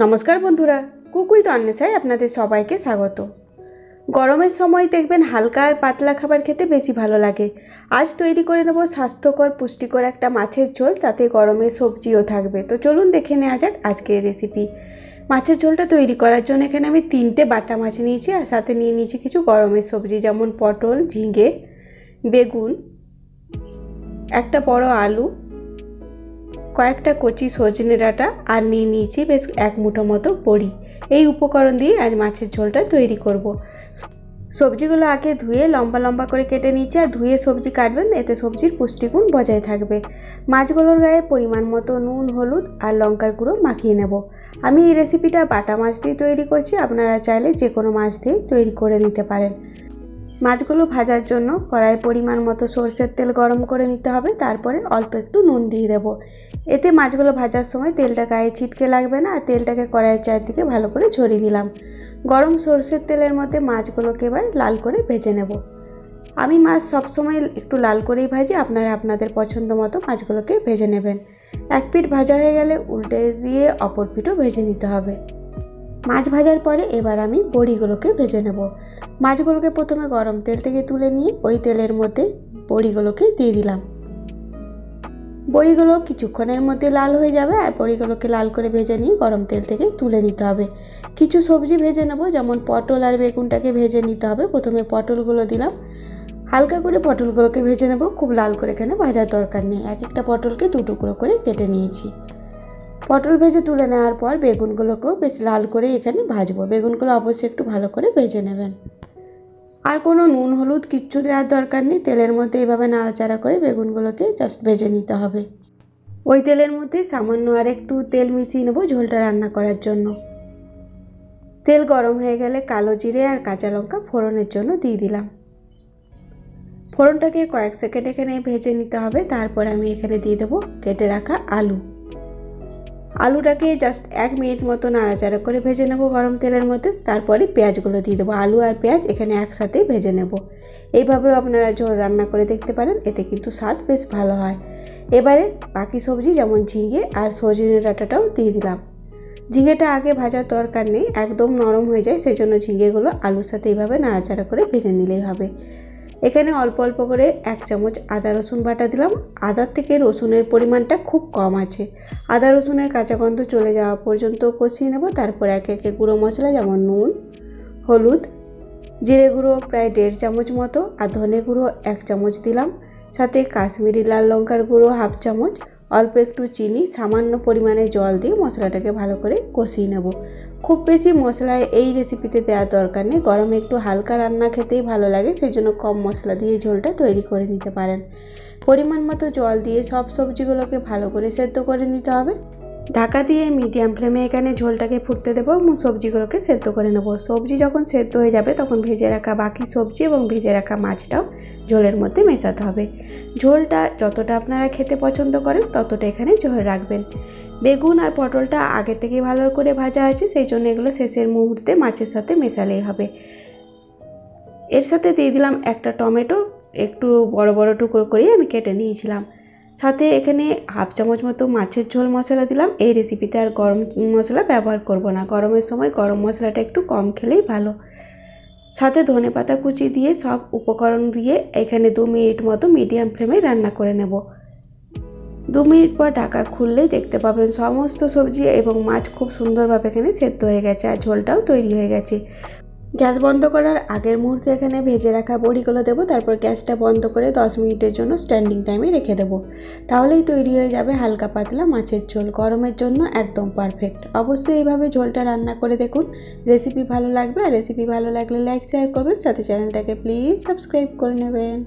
নমস্কার বন্ধুরা, cook with অন্বেষায় আপনাদের সবাইকে স্বাগত। গরমের সময় দেখবেন হালকা আর পাতলা খাবার খেতে বেশি ভালো লাগে। আজ তৈরি করে নেব স্বাস্থ্যকর পুষ্টিকর একটা মাছের ঝোল, তাতে গরমের সবজিও থাকবে। তো চলুন দেখে নেওয়া যাক আজকের রেসিপি। মাছের ঝোলটা তৈরি করার জন্য এখানে আমি 3টে বাটা মাছ নিয়েছি, আর সাথে নিয়ে নিয়েছি কিছু গরমের সবজি, যেমন পটল, ঝিঙে, বেগুন, একটা বড় আলু, কয়েকটা কচি সজনে ডাঁটা, আর নিয়ে নিয়েছি বেশ 1 মুঠো মতো বড়ি। এই উপকরণ দিয়ে আজ মাছের ঝোলটা তৈরি করব। সবজিগুলো আগে ধুয়ে লম্বা লম্বা করে কেটে নিচ্ছি, আর ধুয়ে সবজি কাটবেন, এতে সবজির পুষ্টিগুণ বজায় থাকবে। মাছগুলোর গায়ে পরিমাণ মতো নুন, হলুদ আর লঙ্কার গুঁড়ো মাখিয়ে নেব। আমি এই রেসিপিটা বাটা মাছ দিয়ে তৈরি করছি, আপনারা চাইলে যে কোনো মাছ দিয়ে তৈরি করে নিতে পারেন। মাছগুলো ভাজার জন্য কড়াইয়ে পরিমাণ মতো সরষের তেল গরম করে নিতে হবে, তারপরে অল্প একটু নুন দিয়ে দেবো। এতে মাছগুলো ভাজার সময় তেলটা গায়ে ছিটকে লাগবে না, আর তেলটাকে কড়াইয়ের চারদিকে ভালো করে ছড়িয়ে দিলাম। গরম সরষের তেলের মধ্যে মাছগুলোকে এবার লাল করে ভেজে নেব। আমি মাছ সবসময় একটু লাল করেই ভাজি, আপনারা আপনাদের পছন্দ মতো মাছগুলোকে ভেজে নেবেন। এক পিঠ ভাজা হয়ে গেলে উল্টে দিয়ে অপর পিঠও ভেজে নিতে হবে। মাছ ভাজার পরে এবার আমি বড়িগুলোকে ভেজে নেব। মাছগুলোকে প্রথমে গরম তেল থেকে তুলে নিয়ে ওই তেলের মধ্যে বড়িগুলোকে দিয়ে দিলাম। বড়িগুলো কিছুক্ষণের মধ্যে লাল হয়ে যাবে, আর বড়িগুলোকে লাল করে ভেজে নিয়ে গরম তেল থেকে তুলে নিতে হবে। কিছু সবজি ভেজে নেব, যেমন পটল আর বেগুনটাকে ভেজে নিতে হবে। প্রথমে পটলগুলো দিলাম, হালকা করে পটলগুলোকে ভেজে নেব, খুব লাল করে এখানে ভাজার দরকার নেই। এক একটা পটলকে 2 টুকরো করে কেটে নিয়েছি। পটল ভেজে তুলে নেওয়ার পর বেগুনগুলোকেও বেশ লাল করে এখানে ভাজবো। বেগুনগুলো অবশ্যই একটু ভালো করে ভেজে নেবেন। আর কোনো নুন হলুদ কিচ্ছু দেওয়ার দরকার নেই, তেলের মধ্যে এইভাবে নাড়াচাড়া করে বেগুনগুলোকে জাস্ট ভেজে নিতে হবে। ওই তেলের মধ্যে সামান্য আর একটু তেল মিশিয়ে নেবো ঝোলটা রান্না করার জন্য। তেল গরম হয়ে গেলে কালো জিরে আর কাঁচা লঙ্কা ফোড়নের জন্য দিয়ে দিলাম। ফোড়নটাকে কয়েক সেকেন্ড এখানে ভেজে নিতে হবে। তারপর আমি এখানে দিয়ে দেবো কেটে রাখা আলু। আলুটাকে জাস্ট 1 মিনিট মতো নাড়াচাড়া করে ভেজে নেব গরম তেলের মধ্যে। তারপরে পেঁয়াজগুলো দিয়ে দেবো। আলু আর পেঁয়াজ এখানে একসাথেই ভেজে নেব। এইভাবেও আপনারা ঝোল রান্না করে দেখতে পারেন, এতে কিন্তু স্বাদ বেশ ভালো হয়। এবারে বাকি সবজি যেমন ঝিঙে আর সজনে ডাঁটাটাও দিয়ে দিলাম। ঝিঙেটা আগে ভাজার দরকার নেই, একদম নরম হয়ে যায়, সেই জন্য ঝিঙেগুলো আলুর সাথে এইভাবে নাড়াচাড়া করে ভেজে নিলেই হবে। এখানে অল্প অল্প করে 1 চামচ আদা রসুন বাটা দিলাম। আদার থেকে রসুনের পরিমাণটা খুব কম আছে। আদা রসুনের কাঁচা গন্ধ চলে যাওয়া পর্যন্ত কষিয়ে নেব। তারপর একে একে গুঁড়ো মশলা যেমন নুন, হলুদ, জিরে গুঁড়ো প্রায় 1.5 চামচ মতো, আর ধনে গুঁড়ো 1 চামচ দিলাম। সাথে কাশ্মীরি লাল লঙ্কার গুঁড়ো 1/2 চামচ, অল্প একটু চিনি, সামান্য পরিমাণে জল দিয়ে মশলাটাকে ভালো করে কষিয়ে নেব। খুব বেশি মশলা এই রেসিপিতে দেওয়ার দরকার নেই, গরমে একটু হালকা রান্না খেতেই ভালো লাগে, সেই জন্য কম মশলা দিয়ে ঝোলটা তৈরি করে নিতে পারেন। পরিমাণ মতো জল দিয়ে সব সবজিগুলোকে ভালো করে সেদ্ধ করে নিতে হবে। ঢাকা দিয়ে মিডিয়াম ফ্লেমে এখানে ঝোলটাকে ফুটতে দেবো এবং সবজিগুলোকে সেদ্ধ করে নেব। সবজি যখন সেদ্ধ হয়ে যাবে তখন ভেজে রাখা বাকি সবজি এবং ভেজে রাখা মাছটাও ঝোলের মধ্যে মেশাতে হবে। ঝোলটা যতটা আপনারা খেতে পছন্দ করেন ততটা এখানে ঝোল রাখবেন। বেগুন আর পটলটা আগে থেকে ভালো করে ভাজা আছে, সেই জন্য এগুলো শেষের মুহূর্তে মাছের সাথে মেশালেই হবে। এর সাথে দিয়ে দিলাম একটা টমেটো, একটু বড় বড় টুকরো করে আমি কেটে নিয়েছিলাম। সাথে এখানে 1/2 চামচ মতো মাছের ঝোল মশলা দিলাম। এই রেসিপিতে আর গরম মশলা ব্যবহার করব না, গরমের সময় গরম মশলাটা একটু কম খেলেই ভালো। সাথে ধনেপাতা কুচি দিয়ে সব উপকরণ দিয়ে এখানে 2 মিনিট মতো মিডিয়াম ফ্লেমে রান্না করে নেব। 2 মিনিট পর ঢাকা খুললেই দেখতে পাবেন সমস্ত সবজি এবং মাছ খুব সুন্দরভাবে এখানে সেদ্ধ হয়ে গেছে, আর ঝোলটাও তৈরি হয়ে গেছে। গ্যাস বন্ধ করার আগের মুহূর্তে এখানে ভেজে রাখা বড়িগুলো দেবো। তারপর গ্যাসটা বন্ধ করে 10 মিনিটের জন্য স্ট্যান্ডিং টাইমে রেখে দেবো। তাহলেই তৈরি হয়ে যাবে হালকা পাতলা মাছের ঝোল, গরমের জন্য একদম পারফেক্ট। অবশ্যই এইভাবে ঝোলটা রান্না করে দেখুন, রেসিপি ভালো লাগবে। আর রেসিপি ভালো লাগলে লাইক শেয়ার করবেন, সাথে চ্যানেলটাকে প্লিজ সাবস্ক্রাইব করে নেবেন।